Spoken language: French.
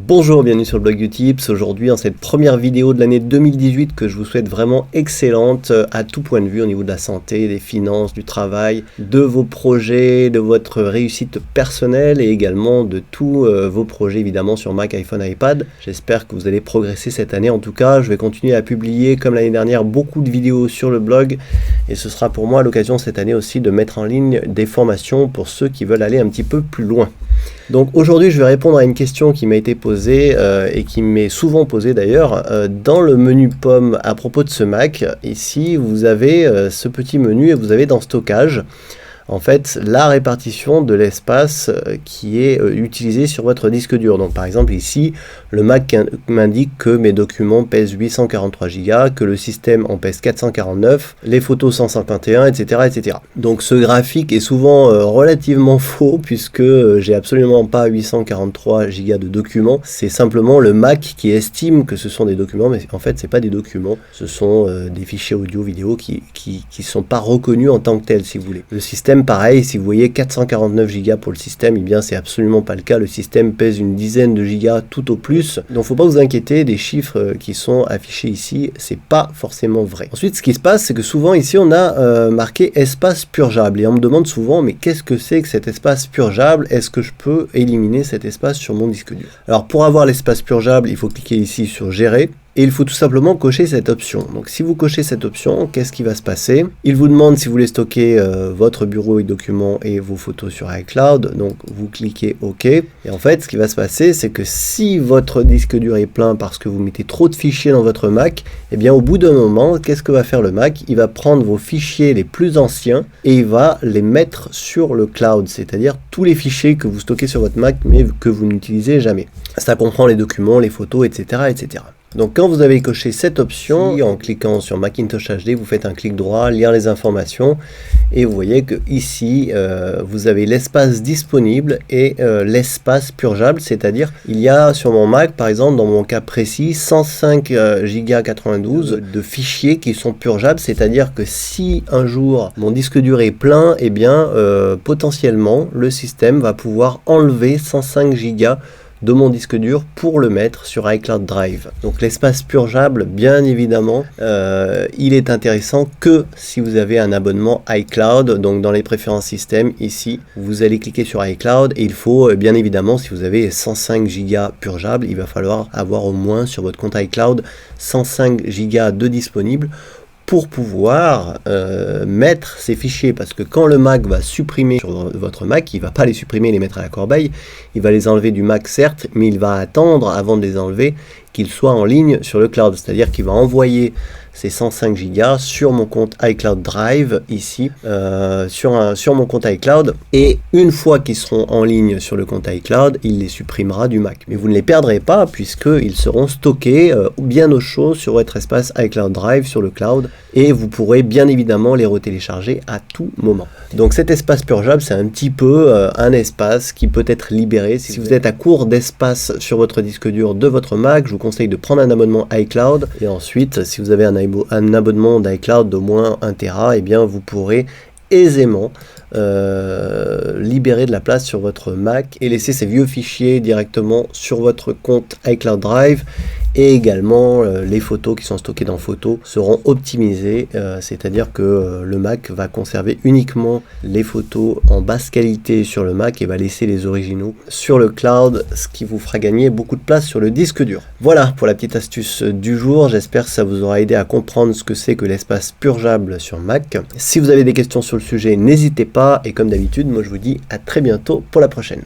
Bonjour, bienvenue sur le blog Utips. Aujourd'hui, en cette première vidéo de l'année 2018 que je vous souhaite vraiment excellente à tout point de vue au niveau de la santé, des finances, du travail, de vos projets, de votre réussite personnelle et également de tous vos projets évidemment sur Mac, iPhone, iPad. J'espère que vous allez progresser cette année. En tout cas, je vais continuer à publier comme l'année dernière beaucoup de vidéos sur le blog et ce sera pour moi l'occasion cette année aussi de mettre en ligne des formations pour ceux qui veulent aller un petit peu plus loin. Donc aujourd'hui, je vais répondre à une question qui m'a été posée et qui m'est souvent posée d'ailleurs dans le menu pomme à propos de ce Mac. Ici, vous avez ce petit menu et vous avez dans stockage en fait la répartition de l'espace qui est utilisé sur votre disque dur. Donc par exemple ici, le Mac m'indique que mes documents pèsent 843 Go, que le système en pèse 449, les photos 151, etc. etc. Donc ce graphique est souvent relativement faux puisque j'ai absolument pas 843 Go de documents. C'est simplement le Mac qui estime que ce sont des documents, mais en fait c'est pas des documents, ce sont des fichiers audio, vidéo qui sont pas reconnus en tant que tels si vous voulez. Le système pareil, si vous voyez 449 Go pour le système, eh bien c'est absolument pas le cas. Le système pèse une dizaine de gigas tout au plus. Donc faut pas vous inquiéter des chiffres qui sont affichés ici, c'est pas forcément vrai. Ensuite, ce qui se passe, c'est que souvent ici on a marqué espace purgeable et on me demande souvent mais qu'est-ce que c'est que cet espace purgeable? Est-ce que je peux éliminer cet espace sur mon disque dur? Alors pour avoir l'espace purgeable, il faut cliquer ici sur gérer. Et il faut tout simplement cocher cette option. Donc si vous cochez cette option, qu'est-ce qui va se passer? Il vous demande si vous voulez stocker votre bureau et documents et vos photos sur iCloud. Donc vous cliquez OK. Et en fait, ce qui va se passer, c'est que si votre disque dur est plein parce que vous mettez trop de fichiers dans votre Mac, eh bien au bout d'un moment, qu'est-ce que va faire le Mac? Il va prendre vos fichiers les plus anciens et il va les mettre sur le cloud. C'est-à-dire tous les fichiers que vous stockez sur votre Mac mais que vous n'utilisez jamais. Ça comprend les documents, les photos, etc. etc. Donc quand vous avez coché cette option, en cliquant sur Macintosh HD, vous faites un clic droit, lire les informations, et vous voyez que ici, vous avez l'espace disponible et l'espace purgeable, c'est-à-dire il y a sur mon Mac, par exemple, dans mon cas précis, 105 Go 92 de fichiers qui sont purgeables, c'est-à-dire que si un jour mon disque dur est plein, eh bien potentiellement le système va pouvoir enlever 105 Go de mon disque dur pour le mettre sur iCloud Drive. Donc l'espace purgeable, bien évidemment, il est intéressant que si vous avez un abonnement iCloud. Donc dans les préférences système, ici, vous allez cliquer sur iCloud et il faut bien évidemment, si vous avez 105 Go purgeables, il va falloir avoir au moins sur votre compte iCloud 105 Go de disponibles pour pouvoir mettre ces fichiers, parce que quand le Mac va supprimer sur votre Mac, il ne va pas les supprimer et les mettre à la corbeille, il va les enlever du Mac certes, mais il va attendre avant de les enlever qu'ils soient en ligne sur le cloud, c'est-à-dire qu'il va envoyer ces 105 Go sur mon compte iCloud Drive ici, sur mon compte iCloud, et une fois qu'ils seront en ligne sur le compte iCloud, il les supprimera du Mac. Mais vous ne les perdrez pas puisqu'ils seront stockés bien au chaud sur votre espace iCloud Drive sur le cloud, et vous pourrez bien évidemment les retélécharger à tout moment. Donc cet espace purgeable, c'est un petit peu un espace qui peut être libéré. Si vous êtes à court d'espace sur votre disque dur de votre Mac, je vous conseille de prendre un abonnement iCloud, et ensuite si vous avez un abonnement d'iCloud d'au moins 1 Tera, eh bien vous pourrez aisément libérer de la place sur votre Mac et laisser ces vieux fichiers directement sur votre compte iCloud Drive. Et également les photos qui sont stockées dans Photos seront optimisées, c'est-à-dire que le Mac va conserver uniquement les photos en basse qualité sur le Mac et va laisser les originaux sur le cloud, ce qui vous fera gagner beaucoup de place sur le disque dur. Voilà pour la petite astuce du jour, j'espère que ça vous aura aidé à comprendre ce que c'est que l'espace purgeable sur Mac. Si vous avez des questions sur le sujet, n'hésitez pas, et comme d'habitude, moi je vous dis à très bientôt pour la prochaine.